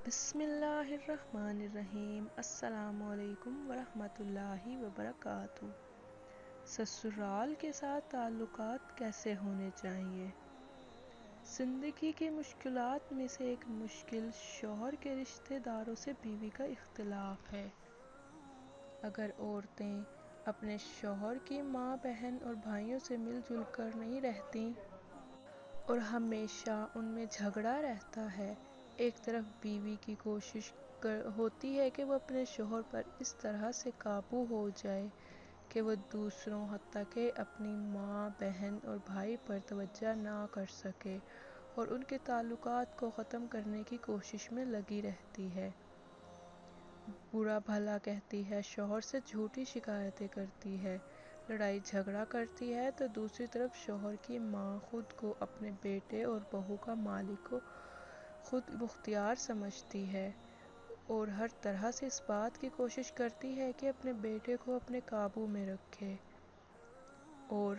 بسم اللہ الرحمن الرحیم۔ السلام علیکم ورحمۃ اللہ وبرکاتہ۔ سسرال کے ساتھ تعلقات کیسے ہونے چاہیے؟ زندگی کی مشکلات میں سے ایک مشکل شوہر کے رشتہ داروں سے بیوی کا اختلاف ہے۔ اگر عورتیں اپنے شوہر کی ماں، بہن اور بھائیوں سے مل جل کر نہیں رہتی اور ہمیشہ ان میں جھگڑا رہتا ہے، ایک طرف بیوی کی کوشش ہوتی ہے کہ وہ اپنے شوہر پر اس طرح سے قابو ہو جائے کہ وہ دوسروں حتیٰ کہ اپنی ماں، بہن اور بھائی پر توجہ نہ کر سکے اور ان کے تعلقات کو ختم کرنے کی کوشش میں لگی رہتی ہے۔ برا بھلا کہتی ہے، شوہر سے جھوٹی شکایتیں کرتی ہے، لڑائی جھگڑا کرتی ہے، تو دوسری طرف شوہر کی ماں خود کو اپنے بیٹے اور بہو کا مالک و خود مختار سمجھتی ہے اور ہر طرح سے اس بات کی کوشش کرتی ہے کہ اپنے بیٹے کو اپنے قابو میں رکھے اور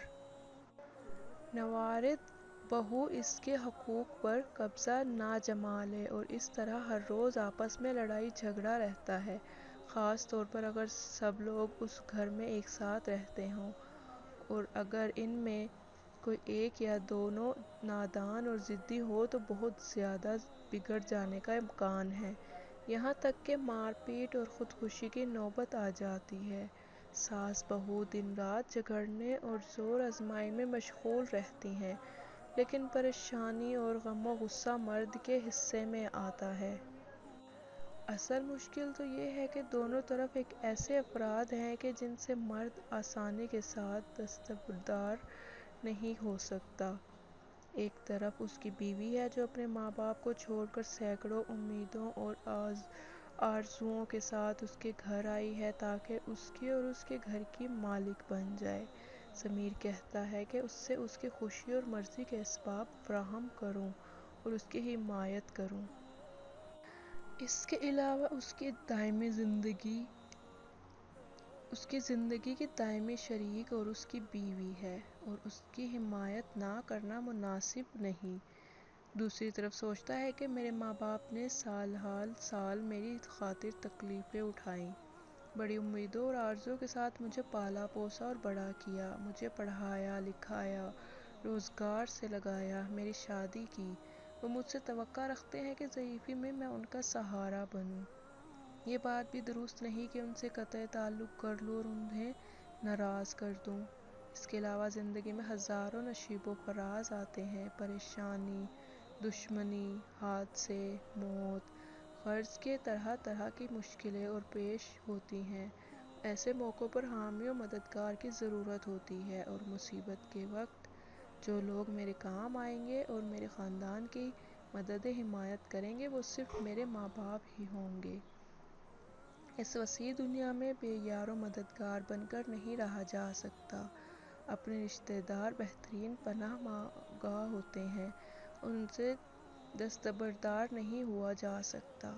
نوارد بہو اس کے حقوق پر قبضہ نہ جما لے، اور اس طرح ہر روز آپس میں لڑائی جھگڑا رہتا ہے، خاص طور پر اگر سب لوگ اس گھر میں ایک ساتھ رہتے ہوں، اور اگر ان میں کوئی ایک یا دونوں نادان اور ضدی ہو تو بہت زیادہ بگڑ جانے کا امکان ہے، یہاں تک کہ مار پیٹ اور خودکشی کی نوبت آ جاتی ہے۔ ساس بہو دن رات جھگڑنے اور زور آزمائی میں مشغول رہتی ہیں، لیکن پریشانی اور غم و غصہ مرد کے حصے میں آتا ہے۔ اصل مشکل تو یہ ہے کہ دونوں طرف ایک ایسے افراد ہیں کہ جن سے مرد آسانی کے ساتھ دستبردار نہیں ہو سکتا۔ ایک طرف اس کی بیوی ہے جو اپنے ماں باپ کو چھوڑ کر سینکڑوں امیدوں اور آرزوؤں کے ساتھ اس کے گھر آئی ہے تاکہ اس کی اور اس کے گھر کی مالک بن جائے۔ ضمیر کہتا ہے کہ اس سے اس کی خوشی اور مرضی کے اسباب فراہم کروں اور اس کی حمایت کروں۔ اس کے علاوہ اس کی زندگی کی دائمی شریک اور اس کی بیوی ہے اور اس کی حمایت نہ کرنا مناسب نہیں۔ دوسری طرف سوچتا ہے کہ میرے ماں باپ نے سال میری خاطر تکلیفیں اٹھائیں، بڑی امیدوں اور آرزوؤں کے ساتھ مجھے پالا پوسا اور بڑا کیا، مجھے پڑھایا لکھایا، روزگار سے لگایا، میری شادی کی۔ وہ مجھ سے توقع رکھتے ہیں کہ ضعیفی میں میں ان کا سہارا بنوں۔ یہ بات بھی درست نہیں کہ ان سے قطع تعلق کر لوں اور انہیں ناراض کر دوں۔ اس کے علاوہ زندگی میں ہزاروں نشیب و فراز آتے ہیں، پریشانی، دشمنی، حادثے، موت، قرض کے طرح طرح کی مشکلیں اور پیش ہوتی ہیں۔ ایسے موقعوں پر حامی و مددگار کی ضرورت ہوتی ہے اور مصیبت کے وقت جو لوگ میرے کام آئیں گے اور میرے خاندان کی مدد حمایت کریں گے وہ صرف میرے ماں باپ ہی ہوں گے۔ اس وسیع دنیا میں بے یار و مددگار بن کر نہیں رہا جا سکتا۔ اپنے رشتہ دار بہترین پناہ گاہ ہوتے ہیں، ان سے دستبردار نہیں ہوا جا سکتا۔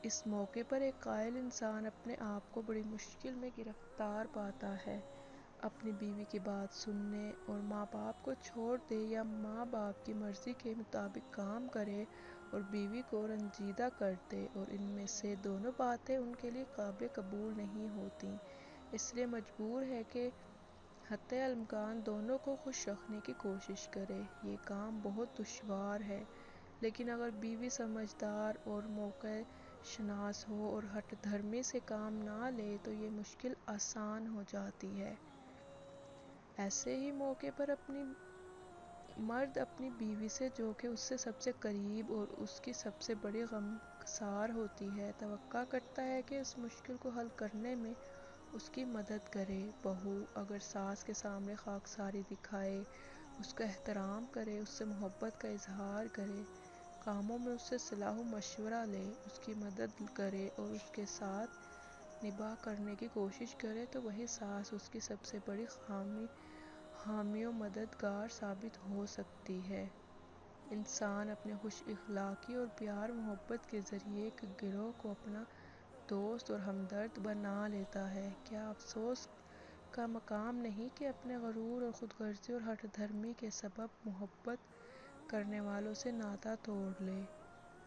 اس موقع پر ایک قائل انسان اپنے آپ کو بڑی مشکل میں گرفتار پاتا ہے۔ اپنی بیوی کی بات سننے اور ماں باپ کو چھوڑ دے یا ماں باپ کی مرضی کے مطابق کام کرے اور بیوی کو رنجیدہ کر دے، اور ان میں سے دونوں باتیں ان کے لیے قابل قبول نہیں ہوتیں، اس لیے مجبور ہے کہ حتی الامکان دونوں کو خوش رکھنے کی کوشش کرے۔ یہ کام بہت دشوار ہے، لیکن اگر بیوی سمجھدار اور موقع شناس ہو اور ہٹ دھرمی سے کام نہ لے تو یہ مشکل آسان ہو جاتی ہے۔ ایسے ہی موقع پر مرد اپنی بیوی سے، جو کہ اس سے سب سے قریب اور اس کی سب سے بڑی غمگسار ہوتی ہے، توقع کرتا ہے کہ اس مشکل کو حل کرنے میں اس کی مدد کرے۔ بہو اگر ساس کے سامنے خاکساری دکھائے، اس کا احترام کرے، اس سے محبت کا اظہار کرے، کاموں میں اس سے صلاح و مشورہ لے، اس کی مدد کرے اور اس کے ساتھ نباہ کرنے کی کوشش کرے تو وہی ساس اس کی سب سے بڑی حامی و مددگار ثابت ہو سکتی ہے۔ انسان اپنے خوش اخلاقی اور پیار محبت کے ذریعے ایک گروہ کو اپنا دوست اور ہمدرد بنا لیتا ہے۔ کیا افسوس کا مقام نہیں کہ اپنے غرور اور خود غرضی اور ہٹ دھرمی کے سبب محبت کرنے والوں سے ناطہ توڑ لے۔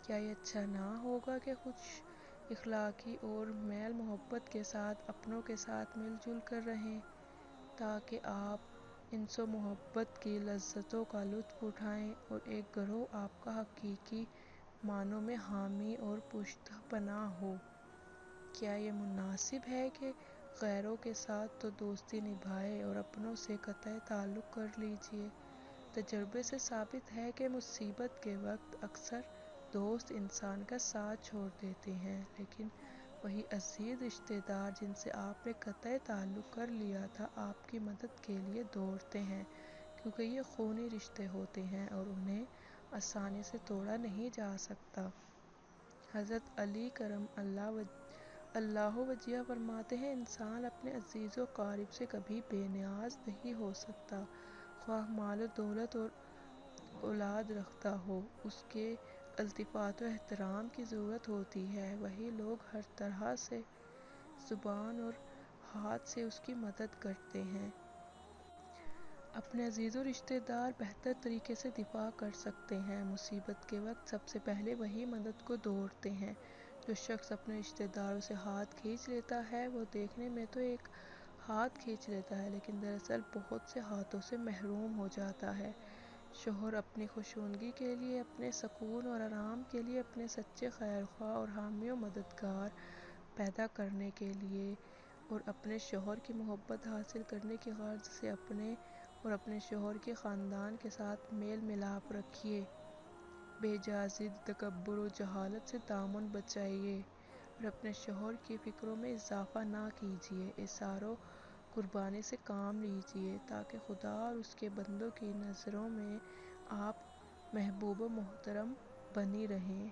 کیا یہ اچھا نہ ہوگا کہ خوش اخلاقی اور میل محبت کے ساتھ اپنوں کے ساتھ مل جل کر رہیں، تاکہ آپ انس و محبت کی لذتوں کا لطف اٹھائیں اور ایک گروہ آپ کا حقیقی معنوں میں حامی اور پشت پناہ ہو؟ کیا یہ مناسب ہے کہ غیروں کے ساتھ تو دوستی نبھائے اور اپنوں سے قطع تعلق کر لیجیے؟ تجربے سے ثابت ہے کہ مصیبت کے وقت اکثر دوست انسان کا ساتھ چھوڑ دیتے ہیں، لیکن وہی عزیز رشتہ دار جن سے آپ نے قطع تعلق کر لیا تھا آپ کی مدد کے لیے دوڑتے ہیں، کیونکہ یہ خونی رشتے ہوتے ہیں اور انہیں آسانی سے توڑا نہیں جا سکتا۔ حضرت علی کرم اللہ وجہ فرماتے ہیں، انسان اپنے عزیز و قارب سے کبھی بے نیاز نہیں ہو سکتا، خواہ مال و دولت اور اولاد رکھتا ہو، اس کے التفات و احترام کی ضرورت ہوتی ہے، وہی لوگ ہر طرح سے زبان اور ہاتھ سے اس کی مدد کرتے ہیں۔ اپنے عزیز و رشتہ دار بہتر طریقے سے دفاع کر سکتے ہیں، مصیبت کے وقت سب سے پہلے وہی مدد کو دوڑتے ہیں۔ جو شخص اپنے رشتہ داروں سے ہاتھ کھینچ لیتا ہے وہ دیکھنے میں تو ایک ہاتھ کھینچ لیتا ہے، لیکن دراصل بہت سے ہاتھوں سے محروم ہو جاتا ہے۔ شوہر اپنی خوشنودی کے لیے، اپنے سکون اور آرام کے لیے، اپنے سچے خیر خواہ اور حامی و مددگار پیدا کرنے کے لیے اور اپنے شوہر کی محبت حاصل کرنے کی غرض سے اپنے اور اپنے شوہر کے خاندان کے ساتھ میل ملاپ رکھیے، بے جا ضد، تکبر و جہالت سے دامن بچائیے اور اپنے شوہر کی فکروں میں اضافہ نہ کیجیے، ایثار و قربانی سے کام لیجیے، تاکہ خدا اور اس کے بندوں کی نظروں میں آپ محبوب و محترم بنی رہیں۔